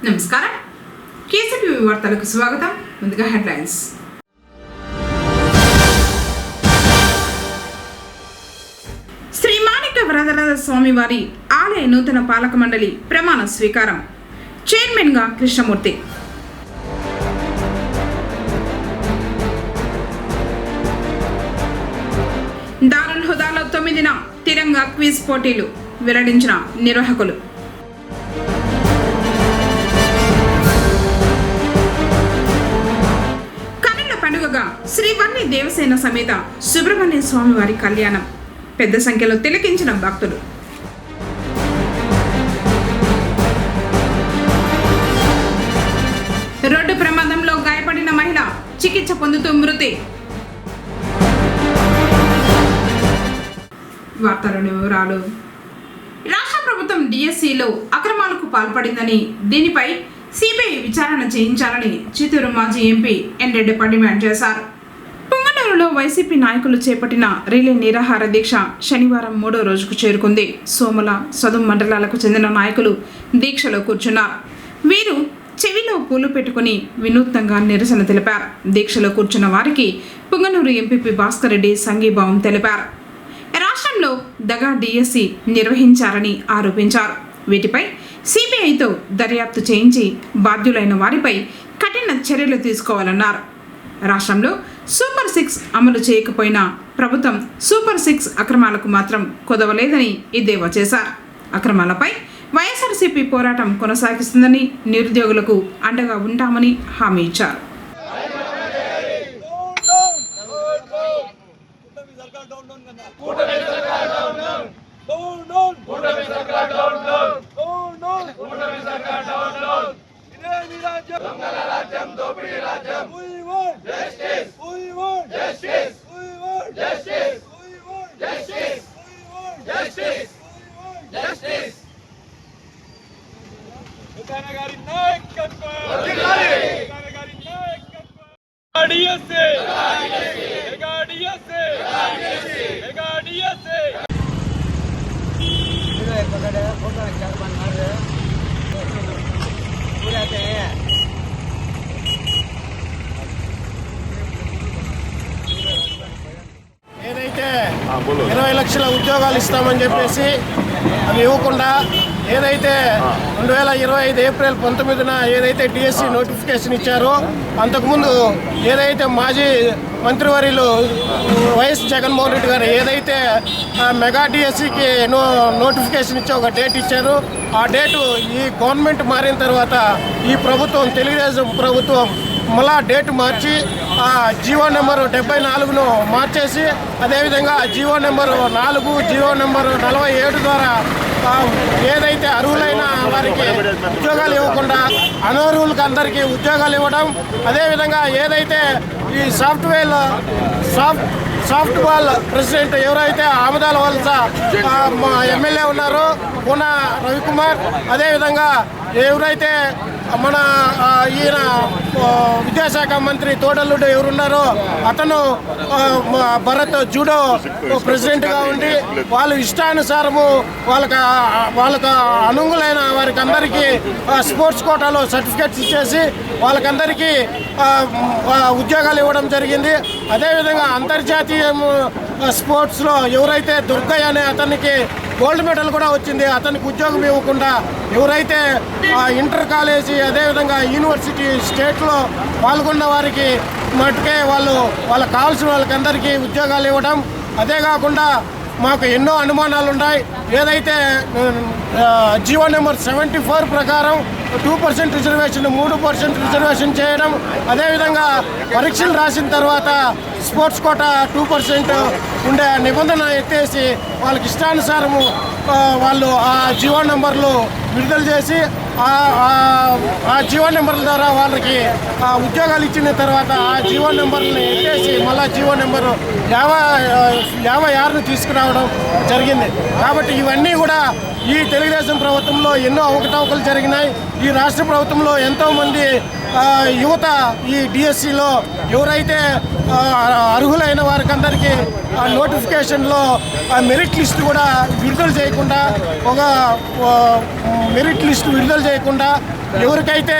నమస్కారం. కేసీపీ వార్తలకు స్వాగతం. ముందుగా హెడ్లైన్స్. శ్రీ మాణిక వరదరాజ స్వామి వారి ఆలయ నూతన పాలక మండలి ప్రమాణ స్వీకారం. చైర్మన్ గా కృష్ణమూర్తి. దారుల్ హుదాలో 9న తిరంగా క్విజ్ పోటీలు వెల్లడించిన నిర్వాహకులు. పండుగగా శ్రీవల్లి దేవసేన సమేత సుబ్రహ్మణ్య స్వామి వారి కళ్యాణం పెద్ద సంఖ్యలో తిలకించిన భక్తులు. రోడ్డు ప్రమాదంలో గాయపడిన మహిళ చికిత్స పొందుతూ మృతి. వార్తలోని వివరాలు. రాష్ట్ర ప్రభుత్వం డిఎస్సిలో అక్రమాలకు పాల్పడిందని, దీనిపై సిబిఐ విచారణ చేయించాలని చిత్తూరు మాజీ ఎంపీ ఎన్ రెడ్డప్ప డిమాండ్ చేశారు. పుంగనూరులో వైసీపీ నాయకులు చేపట్టిన రిలే నిరాహార దీక్ష శనివారం 3వ రోజుకు చేరుకుంది. సోముల, సదుం మండలాలకు చెందిన నాయకులు దీక్షలో కూర్చున్నారు. వీరు చెవిలో పూలు పెట్టుకుని వినూత్నంగా నిరసన తెలిపారు. దీక్షలో కూర్చున్న వారికి పుంగనూరు ఎంపీపీ భాస్కర్ రెడ్డి సంఘీభావం తెలిపారు. రాష్ట్రంలో దగా డిఎస్సి నిర్వహించారని ఆరోపించారు. వీటిపై సిబిఐతో దర్యాప్తు చేయించి బాధ్యులైన వారిపై కఠిన చర్యలు తీసుకోవాలన్నారు. రాష్ట్రంలో సూపర్ 6 అమలు చేయకపోయినా ప్రభుత్వం సూపర్ 6 అక్రమాలకు మాత్రం కుదవలేదని ఎద్దేవా చేశారు. అక్రమాలపై వైఎస్ఆర్సీపీ పోరాటం కొనసాగిస్తుందని, నిరుద్యోగులకు అండగా ఉంటామని హామీ ఇచ్చారు. ఏదైతే 20 లక్షల ఉద్యోగాలు ఇస్తామని చెప్పేసి అవి ఇవ్వకుండా, ఏదైతే 2025 ఏప్రిల్ 19న ఏదైతే డిఎస్సి నోటిఫికేషన్ ఇచ్చారో, అంతకుముందు ఏదైతే మాజీ మంత్రివర్యులు వైఎస్ జగన్మోహన్ రెడ్డి గారు ఏదైతే మెగా డిఎస్సికి నోటిఫికేషన్ ఇచ్చి ఒక డేట్ ఇచ్చారు, ఆ డేటు ఈ గవర్నమెంట్ మారిన తర్వాత ఈ ప్రభుత్వం, తెలుగుదేశం ప్రభుత్వం మళ్ళా డేటు మార్చి ఆ జీవో నెంబరు 74ను మార్చేసి, అదేవిధంగా జీవో నెంబరు 4, జీవో నెంబరు 47 ద్వారా ఏదైతే అర్హులైన వారికి ఉద్యోగాలు ఇవ్వకుండా అనర్హులకు అందరికీ ఉద్యోగాలు ఇవ్వడం, అదేవిధంగా ఏదైతే ఈ సాఫ్ట్బాల్ ప్రెసిడెంట్ ఎవరైతే ఆమదాల వలస ఎమ్మెల్యే ఉన్నారో పూన రవికుమార్, అదేవిధంగా ఎవరైతే మన ఈయన విద్యాశాఖ మంత్రి తోడల్లుడు ఎవరున్నారో అతను భరత్ జూడో ప్రెసిడెంట్గా ఉండి వాళ్ళు ఇష్టానుసారము వాళ్ళకు అనుగులైన వారికి అందరికీ స్పోర్ట్స్ కోటాలో సర్టిఫికేట్స్ ఇచ్చేసి వాళ్ళకందరికీ ఉద్యోగాలు ఇవ్వడం జరిగింది. అదేవిధంగా అంతర్జాతీయ స్పోర్ట్స్లో ఎవరైతే దుర్గయ్య అనే అతనికి గోల్డ్ మెడల్ కూడా వచ్చింది, అతనికి ఉద్యోగం ఇవ్వకుండా ఎవరైతే ఇంటర్ కాలేజీ అదేవిధంగా యూనివర్సిటీ స్టేట్లో పాల్గొన్న వారికి మటుకే వాళ్ళకి కావాల్సిన వాళ్ళకందరికీ ఉద్యోగాలు ఇవ్వడం. అదే కాకుండా మాకు ఎన్నో అనుమానాలు ఉన్నాయి. ఏదైతే జీవో నెంబర్ 74 ప్రకారం 2% రిజర్వేషన్, 3% రిజర్వేషన్ చేయడం, అదేవిధంగా పరీక్షలు రాసిన తర్వాత స్పోర్ట్స్ కోటా 2% ఉండే నిబంధన ఎత్తేసి వాళ్ళకి ఇష్టానుసారము వాళ్ళు ఆ జీవో నెంబర్లు విడుదల చేసి ఆ జీవో నెంబర్ల ద్వారా వాళ్ళకి ఉద్యోగాలు ఇచ్చిన తర్వాత ఆ జీవో నెంబర్ని ఎత్తేసి మళ్ళీ జీవో నెంబరు 56ను తీసుకురావడం జరిగింది. కాబట్టి ఇవన్నీ కూడా ఈ తెలుగుదేశం ప్రభుత్వంలో ఎన్నో అవకతవకలు జరిగినాయి. ఈ రాష్ట్ర ప్రభుత్వంలో ఎంతోమంది యువత ఈ డిఎస్సిలో ఎవరైతే అర్హులైన వారికి అందరికీ నోటిఫికేషన్లో మెరిట్ లిస్ట్ కూడా విడుదల చేయకుండా ఎవరికైతే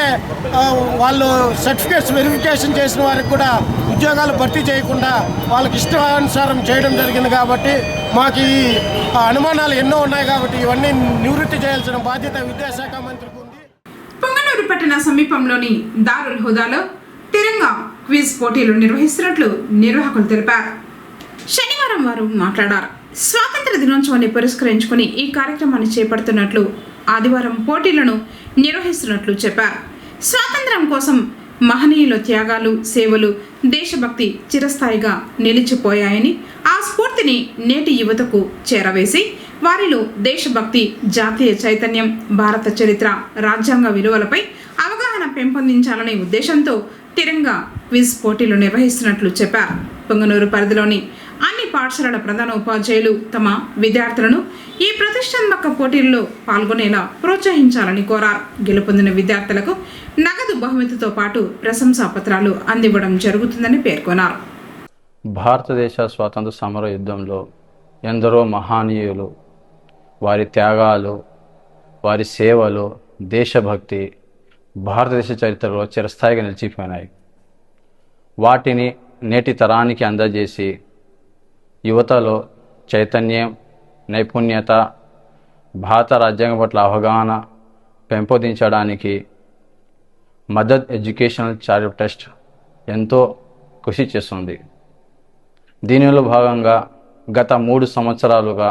వాళ్ళు సర్టిఫికేట్స్ వెరిఫికేషన్ చేసిన వారికి కూడా ఉద్యోగాలు భర్తీ చేయకుండా వాళ్ళకి ఇష్టానుసారం చేయడం జరిగింది. కాబట్టి మాకు ఈ అనుమానాలు ఎన్నో ఉన్నాయి. కాబట్టి ఇవన్నీ నివృత్తి చేయాల్సిన బాధ్యత విద్యాశాఖ మంత్రికి ఉంది. పొంగనూరు పట్టణ సమీపంలోని దారుల్ హుదాలో తిరంగా క్విజ్ పోటీలు నిర్వహిస్తున్నట్లు నిర్వాహకులు తెలిపారు. శనివారం వారు మాట్లాడారు. స్వాతంత్ర దినోత్సవాన్ని పురస్కరించుకుని ఈ కార్యక్రమాన్ని చేపడుతున్నట్లు, ఆదివారం పోటీలను నిర్వహిస్తున్నట్లు చెప్పారు. స్వాతంత్ర్యం కోసం మహనీయుల త్యాగాలు, సేవలు, దేశభక్తి చిరస్థాయిగా నిలిచిపోయాయని, ఆ స్ఫూర్తిని నేటి యువతకు చేరవేసి వారిలో దేశభక్తి, జాతీయ చైతన్యం, భారత చరిత్ర, రాజ్యాంగ విలువలపై అవగాహన పెంపొందించాలనే ఉద్దేశంతో తిరంగా క్విజ్ పోటీలు నిర్వహిస్తున్నట్లు చెప్పారు. పొంగనూరు పరిధిలోని అన్ని పాఠశాలల ప్రధాన ఉపాధ్యాయులు తమ విద్యార్థులను ఈ ప్రతిష్టాత్మక పోటీల్లో పాల్గొనేలా ప్రోత్సహించాలని కోరారు. గెలుపొందిన విద్యార్థులకు నగదు బహుమతితో పాటు ప్రశంసా పత్రాలు అందివ్వడం జరుగుతుందని పేర్కొన్నారు. భారతదేశ స్వాతంత్ర సమర యుద్ధంలో ఎందరో మహనీయులు వారి త్యాగాలు, వారి సేవలు, దేశభక్తి భారతదేశ చరిత్రలో చిరస్థాయిగా నిలిచిపోయినాయి. వాటిని నేటి తరానికి అందజేసి యువతలో చైతన్యం, నైపుణ్యత, భారత రాజ్యాంగం పట్ల అవగాహన పెంపొందించడానికి మదద్ ఎడ్యుకేషనల్ చారిటబుల్ ట్రస్ట్ ఎంతో కృషి చేస్తుంది. దీనిలో భాగంగా గత 3 సంవత్సరాలుగా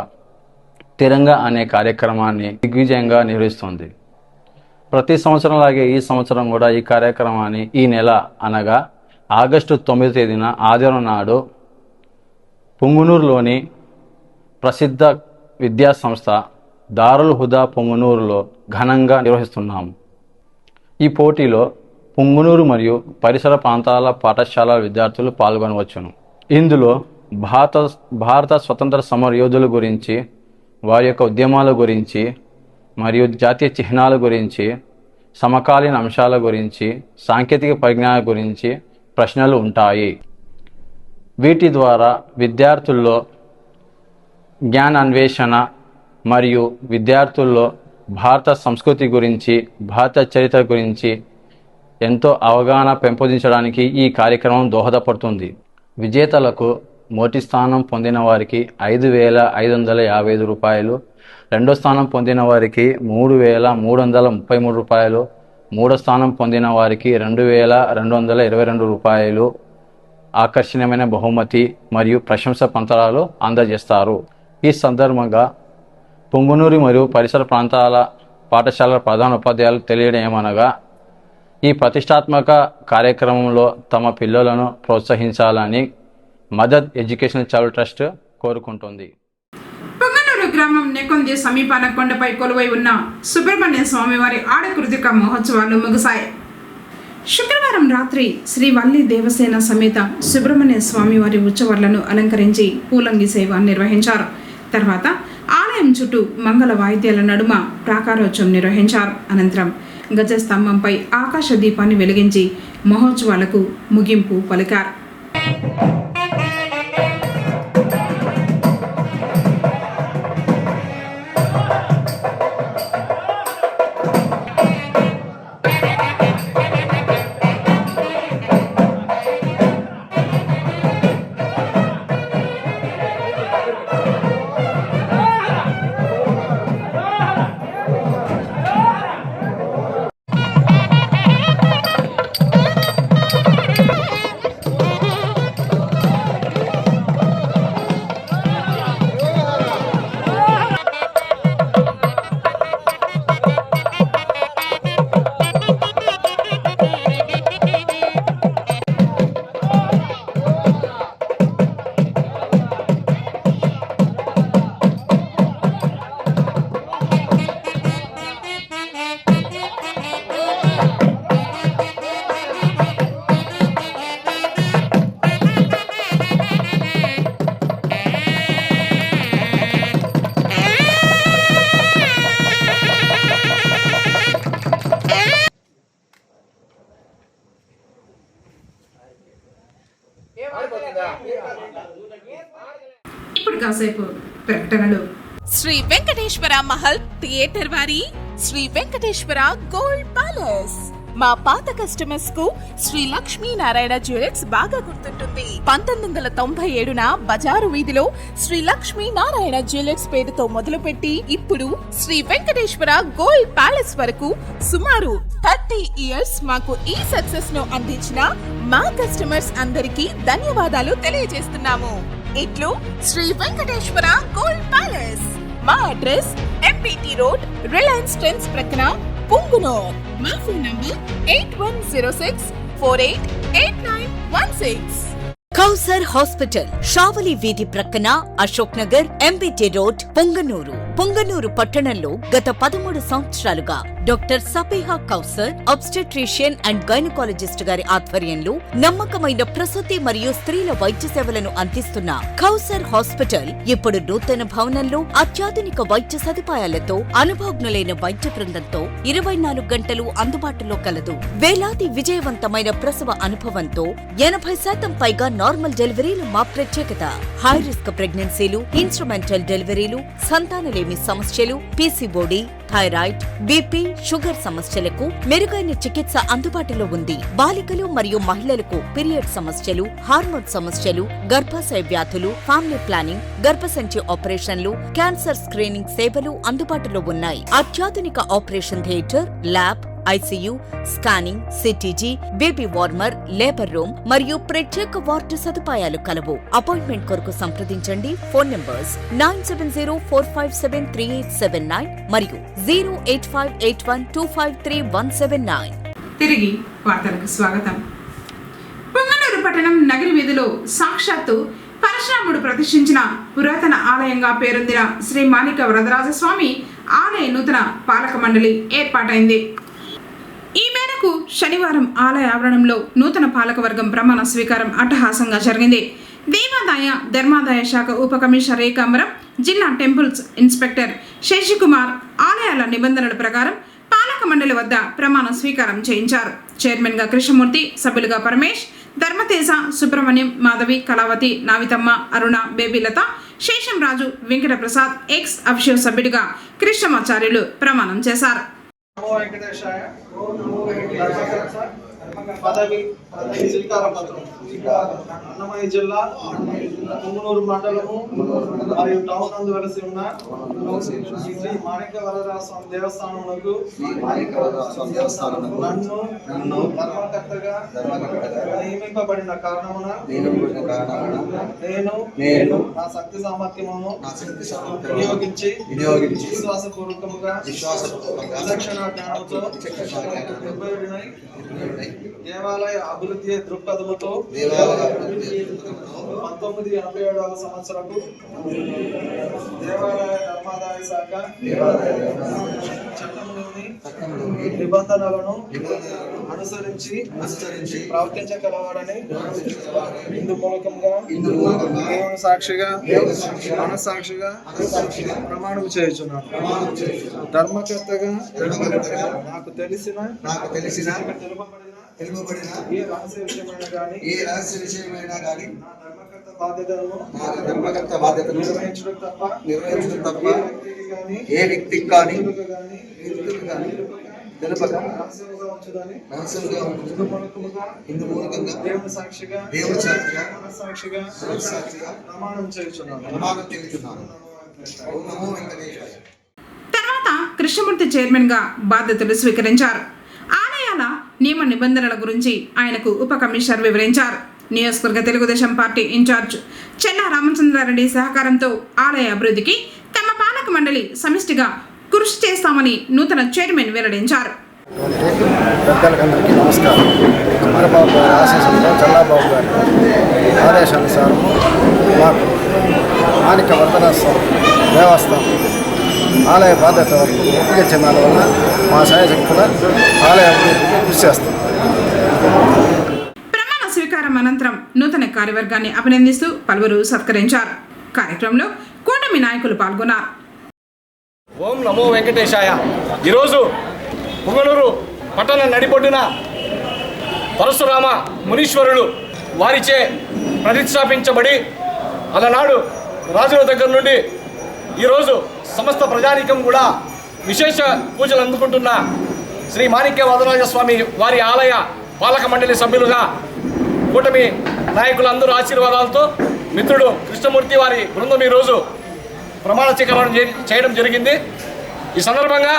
తిరంగా అనే కార్యక్రమాన్ని దిగ్విజయంగా నిర్వహిస్తుంది. ప్రతి సంవత్సరంలాగే ఈ సంవత్సరం కూడా ఈ కార్యక్రమాన్ని ఈ నెల అనగా ఆగస్టు 9వ తేదీన ఆదివారం నాడు పొంగునూరులోని ప్రసిద్ధ విద్యా సంస్థ దారుల్ హుదా పొంగునూరులో ఘనంగా నిర్వహిస్తున్నాము. ఈ పోటీలో పొంగునూరు మరియు పరిసర ప్రాంతాల పాఠశాల విద్యార్థులు పాల్గొనవచ్చును. ఇందులో భారత స్వతంత్ర సమర యోధుల గురించి, వారి యొక్క ఉద్యమాల గురించి మరియు జాతీయ చిహ్నాల గురించి, సమకాలీన అంశాల గురించి, సాంకేతిక పరిజ్ఞానం గురించి ప్రశ్నలు ఉంటాయి. వీటి ద్వారా విద్యార్థుల్లో జ్ఞాన అన్వేషణ మరియు విద్యార్థుల్లో భారత సంస్కృతి గురించి, భారత చరిత్ర గురించి ఎంతో అవగాహన పెంపొందించడానికి ఈ కార్యక్రమం దోహదపడుతుంది. విజేతలకు మొదటి స్థానం పొందిన వారికి 5,555 రూపాయలు, రెండో స్థానం పొందిన వారికి 3,333 రూపాయలు, మూడో స్థానం పొందిన వారికి 2,222 రూపాయలు ఆకర్షణీయమైన బహుమతి మరియు ప్రశంసా పత్రాలు అందజేస్తారు. ఈ సందర్భంగా పొంగునూరు మరియు పరిసర ప్రాంతాల పాఠశాలల ప్రధాన ఉపాధ్యాయులు తెలియడం ఏమనగా, ఈ ప్రతిష్టాత్మక కార్యక్రమంలో తమ పిల్లలను ప్రోత్సహించాలని మదద్ ఎడ్యుకేషనల్ చారిటబుల్ ట్రస్ట్ కోరుకుంటుంది. పొంగనూరు గ్రామం నెకొంది సమీపాన కొండపై కొలువై ఉన్న సుబ్రహ్మణ్య స్వామివారి ఆడకృతిక మహోత్సవాలు ముగిశాయి. శుక్రవారం రాత్రి శ్రీ వల్లి దేవసేన సమేత సుబ్రహ్మణ్య స్వామివారి ఉత్సవాలను అలంకరించి పూలంగి సేవ నిర్వహించారు. తర్వాత ఆలయం చుట్టూ మంగళ వాయిద్యాల నడుమ ప్రాకారోత్సవం నిర్వహించారు. అనంతరం గజస్తంభంపై ఆకాశ దీపాన్ని వెలిగించి మహోత్సవాలకు ముగింపు పలికారు. ఇప్పుడు కాసేపు ప్రకటనలు. శ్రీ వెంకటేశ్వర మహల్ థియేటర్ వారి శ్రీ వెంకటేశ్వర గోల్డ్ ప్యాలెస్. మా పాత కస్టమర్స్ కు శ్రీ లక్ష్మీ నారాయణ జ్యువెలర్స్ బాగా గుర్తుంటుంది. 1997న బజారు వీధిలో శ్రీ లక్ష్మీ నారాయణ జ్యువెలర్స్ పేరుతో మొదలుపెట్టి ఇప్పుడు శ్రీ వెంకటేశ్వర గోల్డ్ ప్యాలెస్ వరకు సుమారు 30 ఇయర్స్ మాకు ఈ సక్సెస్ ను అందించిన మా కస్టమర్స్ అందరికీ ధన్యవాదాలు తెలియజేస్తున్నాము. ఇట్లు శ్రీ వెంకటేశ్వర గోల్డ్ ప్యాలెస్. మా address MPT road, Reliance Trends ప్రక్కన, పుంగునూర్. మా phone number 8106488916. Kausar hospital, Shavali వీధి ప్రక్కన, అశోక్ నగర్, ఎంబీటీ రోడ్, పొంగనూరు. పొంగనూరు పట్టణంలో గత 13 సంవత్సరాలుగా doctor Sabiha Kausar obstetrician and gynaecologist గారి ఆధ్వర్యంలో నమ్మకమైన ప్రసూతి మరియు స్త్రీల వైద్య సేవలను అందిస్తున్న కౌసర్ హాస్పిటల్ ఇప్పుడు నూతన భవనంలో అత్యాధునిక వైద్య సదుపాయాలతో, అనుభవజ్ఞులైన వైద్య బృందంతో 24 గంటలు అందుబాటులో కలదు. వేలాది విజయవంతమైన ప్రసవ అనుభవంతో 80% పైగా నార్మల్ డెలివరీలు మా ప్రత్యేకత. హై రిస్క్ ప్రెగ్నెన్సీలు, ఇన్స్ట్రుమెంటల్ డెలివరీలు, సంతానలేమి సమస్యలు, పీసీఓడి, థైరాయిడ్, బీపీ, షుగర్ సమస్యలకు మెరుగైన చికిత్స అందుబాటులో ఉంది. బాలికలు మరియు మహిళలకు పీరియడ్ సమస్యలు, హార్మోన్ సమస్యలు, గర్భాశయ వ్యాధులు, ఫ్యామిలీ ప్లానింగ్, గర్భసంచి ఆపరేషన్లు, క్యాన్సర్ స్క్రీనింగ్ సేవలు అందుబాటులో ఉన్నాయి. అత్యాధునిక operation theatre, lab, ICU, scanning, CTG, baby warmer, labour room మరియు ప్రత్యేక వార్డు సదుపాయాలు కలవు. అపాయింట్మెంట్ కొరకు సంప్రదించండి. ఫోన్ నంబర్స్ 9704573879 మరియు 08581253179. తిరిగి వార్తలకు స్వాగతం. పొంగనూరు పట్టణం నగరి వీధిలో సాక్షాత్తు పరశురాముడు ప్రతిష్ఠించిన పురాతన ఆలయంగా పేరొందిన శ్రీ మాణిక వరదరాజస్వామి ఆలయ నూతన పాలక మండలి ఏర్పాటైంది. ఈ మేరకు శనివారం ఆలయ ఆవరణంలో నూతన పాలకవర్గం ప్రమాణ స్వీకారం అట్టహాసంగా జరిగింది. దేవాదాయ ధర్మాదాయ శాఖ ఉప కమిషనర్ ఏకాంబరం, జిల్లా టెంపుల్స్ ఇన్స్పెక్టర్ శశికుమార్ ఆలయాల నిబంధనల ప్రకారం పాలక మండలి వద్ద ప్రమాణ స్వీకారం చేయించారు. చైర్మన్ గా కృష్ణమూర్తి, సభ్యులుగా పరమేష్, ధర్మతేజ, సుబ్రహ్మణ్యం, మాధవి, కళావతి, నావితమ్మ, అరుణ, బేబీలత, శేషం రాజు, వెంకట ప్రసాద్, ఎక్స్ అఫిషియల్ సభ్యుడిగా కృష్ణమాచార్యులు ప్రమాణం చేశారు. వెంకటేశాయ పదవి స్వీకార పత్రం అన్నమయ్య జిల్లా పుంగనూరు మండలము మరియు టౌన్ నందు వెలసి ఉన్న శ్రీ మాణిక వరదరాజస్వామి దేవస్థానమునకు నన్ను ధర్మకర్తగా నియమింపబడిన కారణమున నేను నా శక్తి సామర్థ్యమును వినియోగించి విశ్వాసపూర్వకముగా విచక్షణ జ్ఞానంతో నిర్భయుడినై దేవాలయ అభివృద్ధి దృక్పథముతో 1987వ సంవత్సరపు దేవాలయ ధర్మాదాయ శాఖ చట్టంలోని నిబంధనలను అనుసరించి ప్రవర్తించగలవాడని ఇందు మూలకంగా దేవుని సాక్షిగా మనస్సాక్షిగా ప్రమాణం చేయుచున్నాను. ధర్మకర్తగా నాకు తెలిసిన తెలుపబడిన ఏ రహస్య విషయమైనా గాని నా ధర్మకర్త బాధ్యతను నిర్వహించడం తప్ప ఏ వ్యక్తికి కానీ తెలుపక రహస్యముగా ఉంచుదని ఇందు మూలకంగా దేవుని సాక్షిగా మనస్సాక్షిగా ప్రమాణం చేయుచున్నాను. తర్వాత కృష్ణమూర్తి చైర్మన్ గా బాధ్యతలు స్వీకరించారు. ఆలయాల నియమ నిబంధనల గురించి ఆయనకు ఉప కమిషనర్ వివరించారు. నియోజకవర్గ తెలుగుదేశం పార్టీ ఇన్ఛార్జ్ చెల్లా రామచంద్రారెడ్డి సహకారంతో ఆలయ అభివృద్ధికి తమ పాలక మండలి సమిష్టిగా కృషి చేస్తామని నూతన చైర్మన్ వెల్లడించారు. పెద్దలందరికీ నమస్కారం. చంద్రబాబు గారి ఆశీస్సులతో చల్లాబాబు గారి ఆదేశానుసారము మాకు మాణిక వరదరాజస్వామి దేవస్థానం ఆలయ బాధ్యత అప్పగించిన వల్ల మా సాయశక్తుల ఆలయ అభివృద్ధికి కృషి చేస్తాం. ప్రమాణ స్వీకారం అనంతరం నూతన కార్యవర్గాన్ని అభినందిస్తూ పలువురు సత్కరించారు. కార్యక్రమంలో కూటమి నాయకులు పాల్గొన్నారు. ఓం నమో వెంకటేశాయ. ఈరోజు పుంగనూరు పట్టణ నడిబొడ్డున పరశురామ మునీశ్వరులు వారిచే ప్రతిష్టాపించబడి అలనాడు రాజుల దగ్గర నుండి ఈరోజు సమస్త ప్రజానీకం కూడా విశేష పూజలు అందుకుంటున్న శ్రీ మాణిక్య వరదరాజ స్వామి వారి ఆలయ పాలక మండలి సభ్యులుగా కూటమి నాయకులందరూ ఆశీర్వాదాలతో మిత్రుడు కృష్ణమూర్తి వారి బృందం ఈరోజు ప్రమాణ స్వీకారం చేయడం జరిగింది. ఈ సందర్భంగా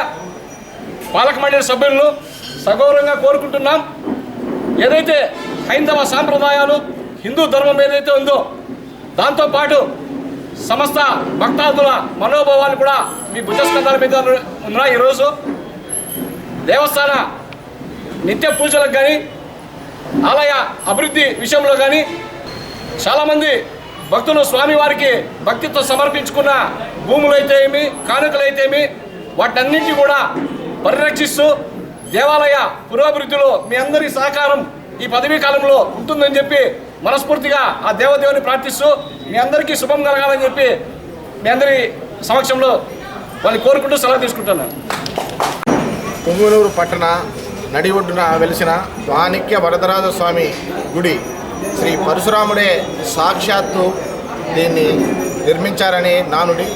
పాలక మండలి సభ్యులను సగౌరవంగా కోరుకుంటున్నాం. ఏదైతే హైందవ సాంప్రదాయాలు హిందూ ధర్మం ఏదైతే ఉందో దాంతోపాటు సమస్త భక్తాదుల మనోభావాలు కూడా మీ భుజస్కంధాల మీద ఉన్నాయి. ఈరోజు దేవస్థాన నిత్య పూజలకు కానీ ఆలయ అభివృద్ధి విషయంలో కానీ చాలామంది భక్తులు స్వామివారికి భక్తితో సమర్పించుకున్న భూములైతే ఏమి కానుకలైతేమి వాటన్నింటినీ కూడా పరిరక్షిస్తూ దేవాలయ పురోభివృద్ధిలో మీ అందరి సహకారం ఈ పదవీ కాలంలో ఉంటుందని చెప్పి మనస్ఫూర్తిగా ఆ దేవదేవుని ప్రార్థిస్తూ మీ అందరికీ శుభం కలగాలని చెప్పి మీ అందరి సమక్షంలో వాళ్ళు కోరుకుంటూ సెలవు తీసుకుంటున్నాను. పుంగనూరు పట్టణ నడి ఒడ్డున వెలిసిన మాణిక్య వరదరాజ స్వామి గుడి శ్రీ పరశురాముడే సాక్షాత్తు దీన్ని నిర్మించారని నానుడి.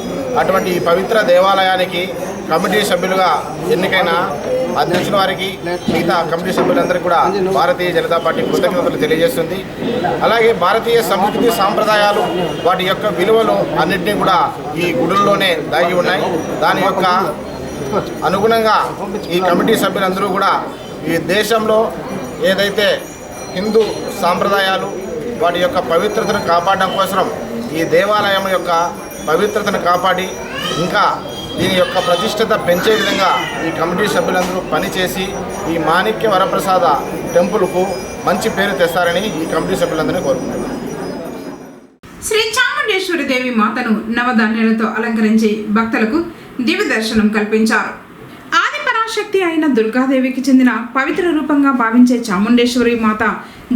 అటువంటి ఈ పవిత్ర దేవాలయానికి కమిటీ సభ్యులుగా ఎన్నికైన అధ్యక్షుల వారికి మిగతా కమిటీ సభ్యులందరికీ కూడా భారతీయ జనతా పార్టీ కృతజ్ఞతలు తెలియజేస్తుంది. అలాగే భారతీయ సంస్కృతి సాంప్రదాయాలు వాటి యొక్క విలువలు అన్నింటినీ కూడా ఈ గుడుల్లోనే దాగి ఉన్నాయి. దాని యొక్క అనుగుణంగా ఈ కమిటీ సభ్యులందరూ కూడా ఈ దేశంలో ఏదైతే హిందూ సాంప్రదాయాలు వాటి యొక్క పవిత్రతను కాపాడడం కోసం ఈ దేవాలయం యొక్క పవిత్రతను కాపాడి ఇంకా దీని యొక్క ప్రతిష్టత పెంచే విధంగా ఈ కమిటీ సభ్యులందరూ పనిచేసి ఈ మాణిక్య వరప్రసాద టెంపుల్కు మంచి పేరు తెస్తారని ఈ కమిటీ సభ్యులందరినీ కోరుకుంటున్నారు. శ్రీ చాముండేశ్వరి దేవి మాతను నవధాన్యాలతో అలంకరించి భక్తులకు దివ్య దర్శనం కల్పించారు. ఆది పరాశక్తి అయిన దుర్గాదేవికి చెందిన పవిత్ర రూపంగా భావించే చాముండేశ్వరి మాత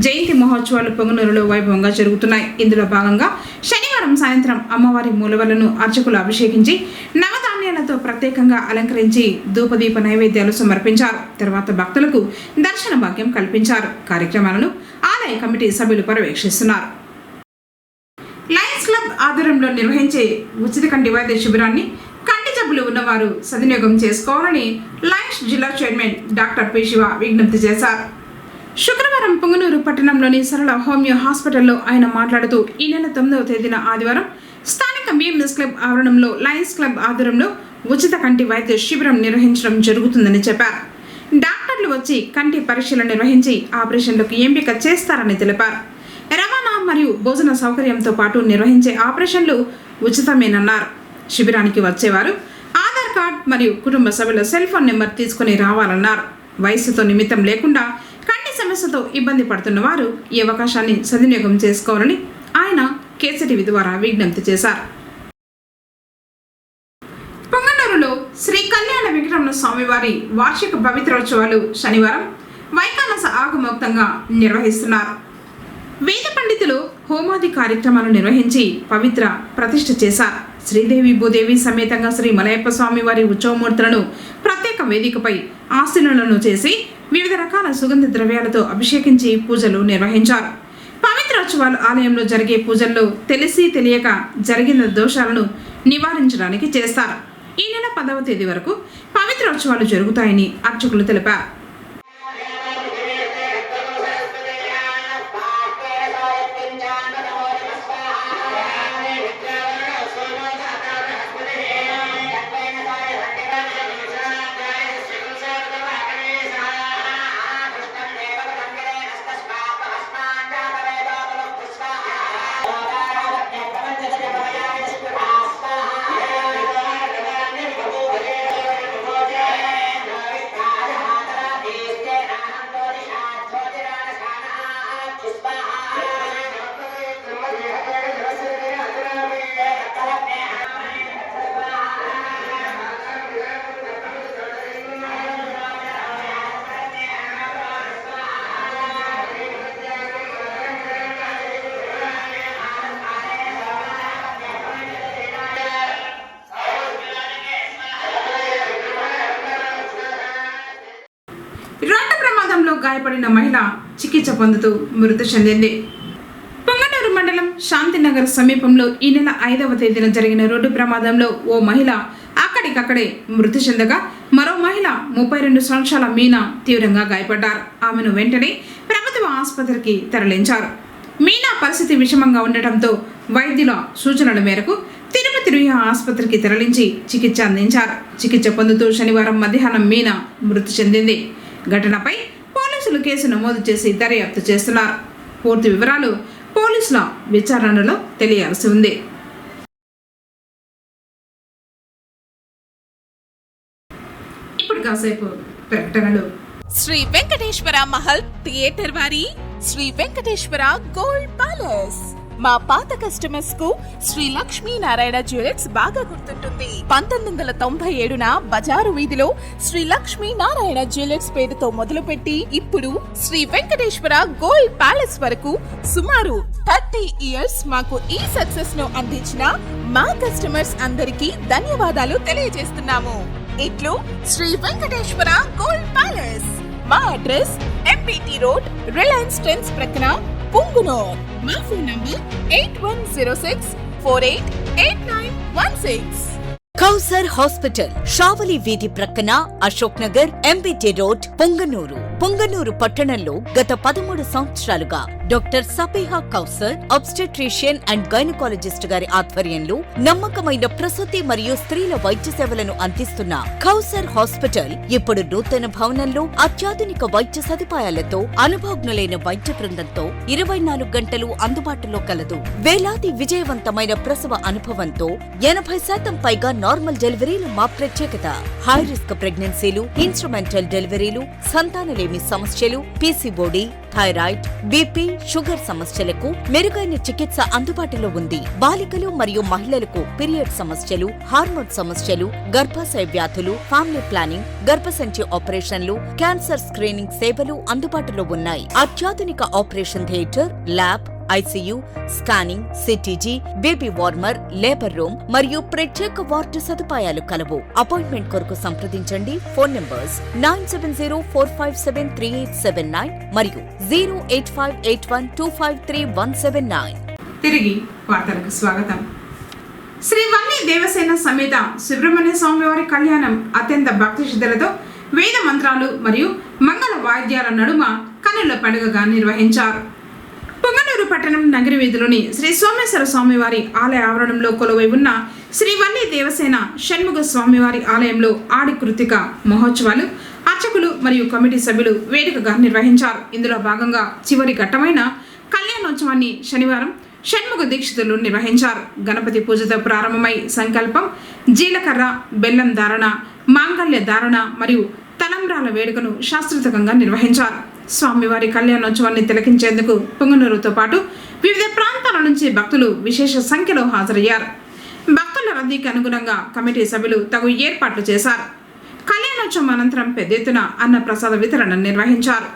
జయంతి మహోత్సవాలు పొంగనూరులో వైభవంగా జరుగుతున్నాయి. ఇందులో భాగంగా శనివారం సాయంత్రం అమ్మవారి మూలవలను అర్చకులు అభిషేకించి నవధాన్యాలతో ప్రత్యేకంగా అలంకరించి ధూపదీప నైవేద్యాలు సమర్పించారు. తర్వాత భక్తులకు దర్శన భాగ్యం కల్పించారు. కార్యక్రమాలను ఆలయ కమిటీ సభ్యులు పర్యవేక్షిస్తున్నారు. లయన్స్ క్లబ్ ఆధ్వర్యంలో నిర్వహించే ఉచిత కంటి వైద్య శిబిరాన్ని కంటి జబ్బులు ఉన్నవారు సద్వినియోగం చేసుకోవాలని లయన్స్ జిల్లా చైర్మన్ డాక్టర్ పి శివ విజ్ఞప్తి చేశారు. శుక్రవారం పొంగనూరు పట్టణంలోని సరళ హోమియో హాస్పిటల్లో ఆయన మాట్లాడుతూ ఈ నెల 9వ తేదీన ఆదివారం స్థానిక బిఎంఎస్ క్లబ్ ఆవరణంలో లయన్స్ క్లబ్ ఆధ్వర్యంలో ఉచిత కంటి వైద్య శిబిరం నిర్వహించడం జరుగుతుందని చెప్పారు. డాక్టర్లు వచ్చి కంటి పరీక్షలు నిర్వహించి ఆపరేషన్లకు ఎంపిక చేస్తారని తెలిపారు. రవాణా మరియు భోజన సౌకర్యంతో పాటు నిర్వహించే ఆపరేషన్లు ఉచితమేనన్నారు. శిబిరానికి వచ్చేవారు ఆధార్ కార్డ్ మరియు కుటుంబ సభ్యుల సెల్ ఫోన్ నెంబర్ తీసుకుని రావాలన్నారు. వయసుతో నిమిత్తం లేకుండా కంటి సమస్యతో ఇబ్బంది పడుతున్న వారు ఈ అవకాశాన్ని సద్వినియోగం చేసుకోవాలని ఆయన కేసీటీవీ ద్వారా విజ్ఞప్తి చేశారు. పొంగనూరులో శ్రీ కళ్యాణ వెంకటరమణ స్వామివారి వార్షిక పవిత్రోత్సవాలు శనివారం వైకానస ఆగమోక్తంగా నిర్వహిస్తున్నారు. వేద పండితులు హోమాది కార్యక్రమాలు నిర్వహించి పవిత్ర ప్రతిష్ఠ చేశారు. శ్రీదేవి భూదేవి సమేతంగా శ్రీ మలయప్ప స్వామి వారి ఉత్సవమూర్తులను ప్రత్యేక వేదికపై ఆశీనులను చేసి వివిధ రకాల సుగంధ ద్రవ్యాలతో అభిషేకించి పూజలు నిర్వహించారు. పవిత్రోత్సవాలు ఆలయంలో జరిగే పూజల్లో తెలిసి తెలియక జరిగిన దోషాలను నివారించడానికి చేస్తారు. ఈ నెల 10వ తేదీ వరకు పవిత్రోత్సవాలు జరుగుతాయని అర్చకులు తెలిపారు. రోడ్డు ప్రమాదంలో గాయపడిన మహిళ చికిత్స పొందుతూ మృతి చెందింది. పొంగనూరు మండలం శాంతినగర్ సమీపంలో ఈ నెల 5వ తేదీన జరిగిన రోడ్డు ప్రమాదంలో ఓ మహిళ అక్కడి అక్కడికక్కడే మృతి చెందగా మరో మహిళ 32 సంవత్సరాల మీనా తీవ్రంగా గాయపడ్డారు. ఆమెను వెంటనే ప్రభుత్వ ఆసుపత్రికి తరలించారు. మీనా పరిస్థితి విషమంగా ఉండటంతో వైద్యుల సూచనల మేరకు తిరుపతి రుయా ఆసుపత్రికి తరలించి చికిత్స అందించారు. చికిత్స పొందుతూ శనివారం మధ్యాహ్నం మీనా మృతి చెందింది. ఘటనపై పోలీసులు కేసు నమోదు చేసి దర్యాప్తు చేస్తున్నారు. పూర్తి వివరాలు పోలీసుల విచారణలో తెలియాల్సి ఉంది. ఇప్పుడు కాసేపు ప్రకటనలు. శ్రీ వెంకటేశ్వర మహల్ థియేటర్ వారి శ్రీ వెంకటేశ్వర గోల్డ్ ప్యాలెస్. మా పాత కస్టమర్స్ కు శ్రీ లక్ష్మీ నారాయణ జ్యువెలర్స్ బాగా గుర్తుంటుంది. 1997న బజారు వీధిలో శ్రీ లక్ష్మీ నారాయణ జ్యువెలర్స్ పేరుతో మొదలుపెట్టి ఇప్పుడు శ్రీ వెంకటేశ్వర గోల్డ్ ప్యాలెస్ వరకు సుమారు 30 ఇయర్స్ మాకు ఈ సక్సెస్ ను అందించిన మా కస్టమర్స్ అందరికీ ధన్యవాదాలు తెలియజేస్తున్నాము. ఇట్లు శ్రీ వెంకటేశ్వర గోల్డ్ ప్యాలెస్. మా address MPT road, Reliance Trends ప్రక్కన, పుంగునూర్. మా phone number 8106488916. Kausar hospital, Shavali వీధి ప్రక్కన, అశోక్ నగర్, ఎంబీటీ రోడ్, పొంగనూరు. పొంగనూరు పట్టణంలో గత 13 సంవత్సరాలుగా doctor Sapeha Kausar obstetrician and gynaecologist గారి ఆధ్వర్యంలో నమ్మకమైన ప్రసూతి మరియు స్త్రీల వైద్య సేవలను అందిస్తున్న కౌసర్ హాస్పిటల్ ఇప్పుడు నూతన భవనంలో అత్యాధునిక వైద్య సదుపాయాలతో, అనుభవజ్ఞులైన వైద్య బృందంతో 24 గంటలు అందుబాటులో కలదు. వేలాది విజయవంతమైన ప్రసవ అనుభవంతో 80% పైగా నార్మల్ డెలివరీలు మా ప్రత్యేకత. హై రిస్క్ ప్రెగ్నెన్సీలు, ఇన్స్ట్రుమెంటల్ డెలివరీలు, సంతానలేమి సమస్యలు, పీసీఓడి, థైరాయిడ్, బీపీ, షుగర్ సమస్యలకు మెరుగైన చికిత్స అందుబాటులో ఉంది. బాలికలు మరియు మహిళలకు పీరియడ్ సమస్యలు, హార్మోన్ సమస్యలు, గర్భాశయ వ్యాధులు, ఫ్యామిలీ ప్లానింగ్, గర్భసంచి ఆపరేషన్లు, క్యాన్సర్ స్క్రీనింగ్ సేవలు అందుబాటులో ఉన్నాయి. అత్యాధునిక operation theatre, lab, ICU, scanning, CTG, baby warmer, labour room మరియు ప్రత్యేక వార్డు సదుపాయాలు కలవు. అపాయింట్మెంట్ కొరకు సంప్రదించండి. ఫోన్ నంబర్స్ 9704573879 మరియు 08581253179. తిరిగి వార్తలకు స్వాగతం. శ్రీ వల్లి దేవసేన సమేత సుబ్రహ్మణ్య స్వామివారి కళ్యాణం అత్యంత భక్తి శ్రద్ధలతో వేద మంత్రాలు మరియు మంగళ వాయిద్యాల నడుమ కన్నుల పండుగగా నిర్వహించారు. పొంగనూరు పట్టణం నగరి వీధిలోని శ్రీ సోమేశ్వర స్వామివారి ఆలయ ఆవరణంలో కొలువై ఉన్న శ్రీ వల్లి దేవసేన షణ్ముఖ స్వామివారి ఆలయంలో ఆడి కృతిక మహోత్సవాలు అర్చకులు మరియు కమిటీ సభ్యులు వేడుకగా నిర్వహించారు. ఇందులో భాగంగా చివరి ఘట్టమైన కళ్యాణోత్సవాన్ని శనివారం షణ్ముఖ దీక్షితులు నిర్వహించారు. గణపతి పూజతో ప్రారంభమై సంకల్పం, జీలకర్ర, బెల్లం ధారణ, మాంగళ్య ధారణ మరియు తలంబ్రాల వేడుకను శాస్త్రోక్తంగా నిర్వహించారు. స్వామివారి కళ్యాణోత్సవాన్ని తిలకించేందుకు పొంగనూరుతో పాటు వివిధ ప్రాంతాల నుంచి భక్తులు విశేష సంఖ్యలో హాజరయ్యారు. భక్తుల రద్దీకి అనుగుణంగా కమిటీ సభ్యులు తగు ఏర్పాట్లు చేశారు. కళ్యాణోత్సవం అనంతరం పెద్ద ఎత్తున అన్న ప్రసాద వితరణ నిర్వహించారు.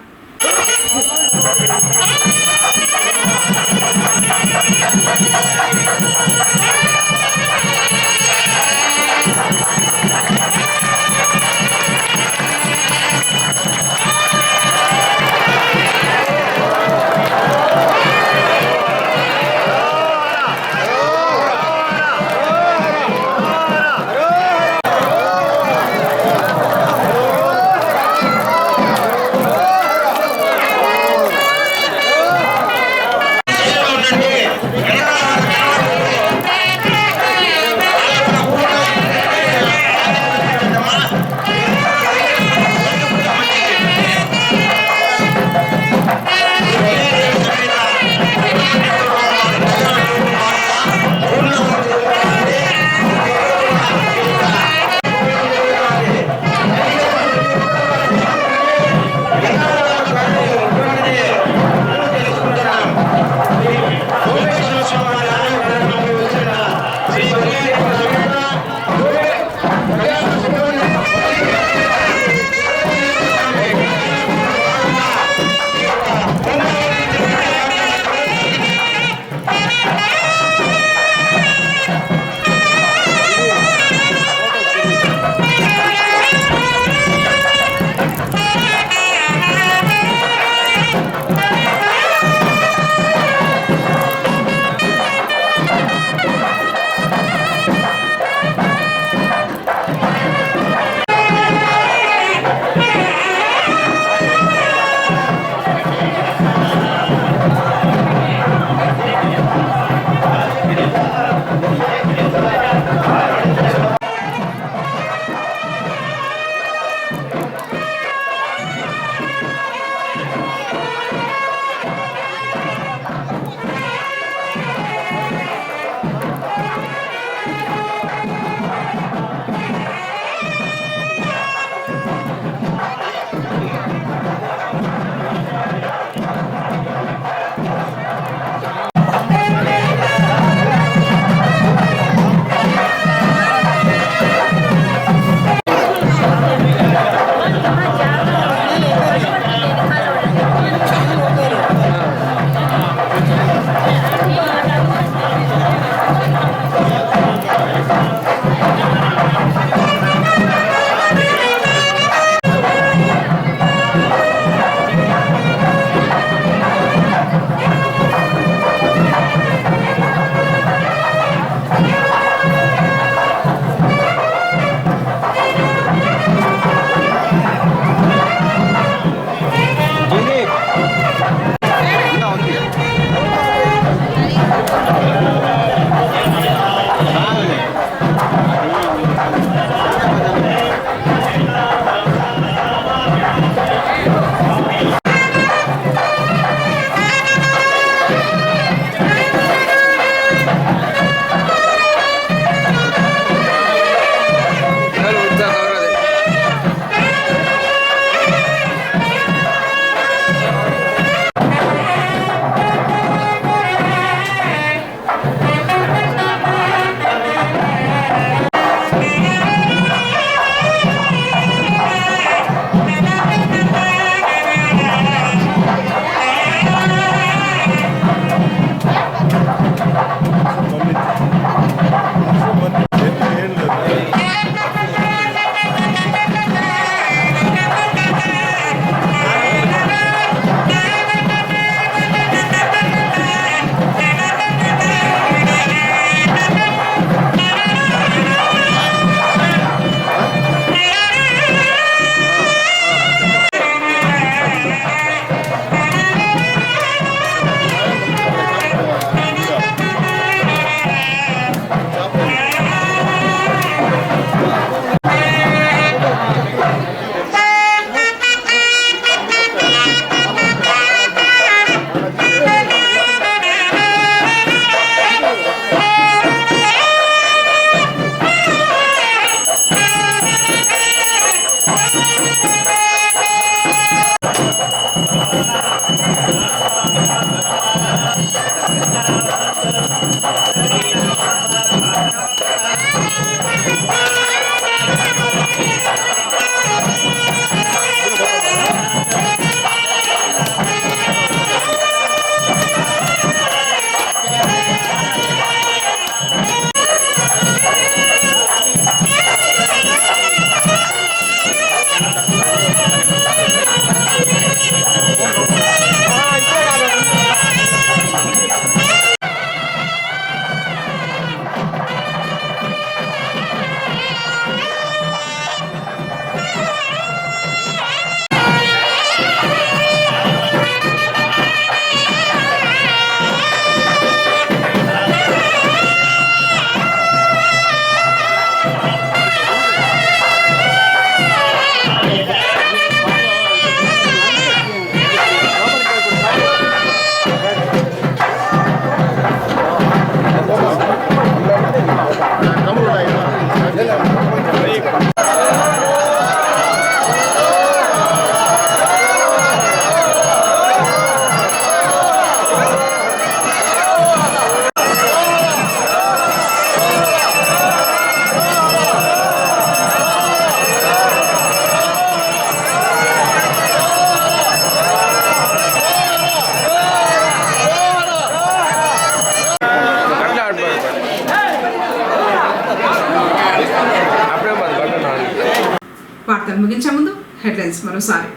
వార్తలు ముగించే ముందు హెడ్లైన్స్ మరోసారి.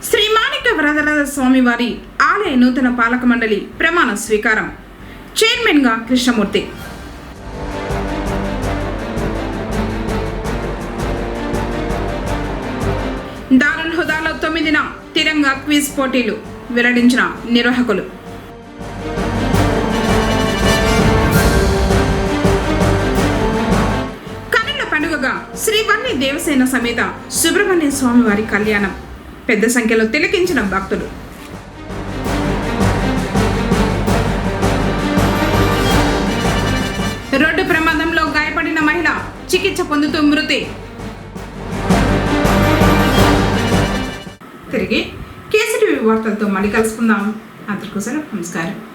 శ్రీ మాణిక్య వరదరాజ స్వామి వారి ఆలయ నూతన పాలక మండలి ప్రమాణ స్వీకారం. చైర్మన్ గా కృష్ణమూర్తి. దారుల్ హుదాలో 9న తిరంగా క్విజ్ పోటీలు వెల్లడించిన నిర్వాహకులు. పండుగగా శ్రీవల్లి దేవసేన సమేత సుబ్రహ్మణ్య స్వామి వారి కళ్యాణం. పెద్ద సంఖ్యలో తిలకించిన భక్తులు. రోడ్డు ప్రమాదంలో గాయపడిన మహిళ చికిత్స పొందుతూ మృతి. తిరిగి కేసీటీవీ వార్తలతో మళ్ళీ కలుసుకుందాం. అందరికీ నమస్కారం.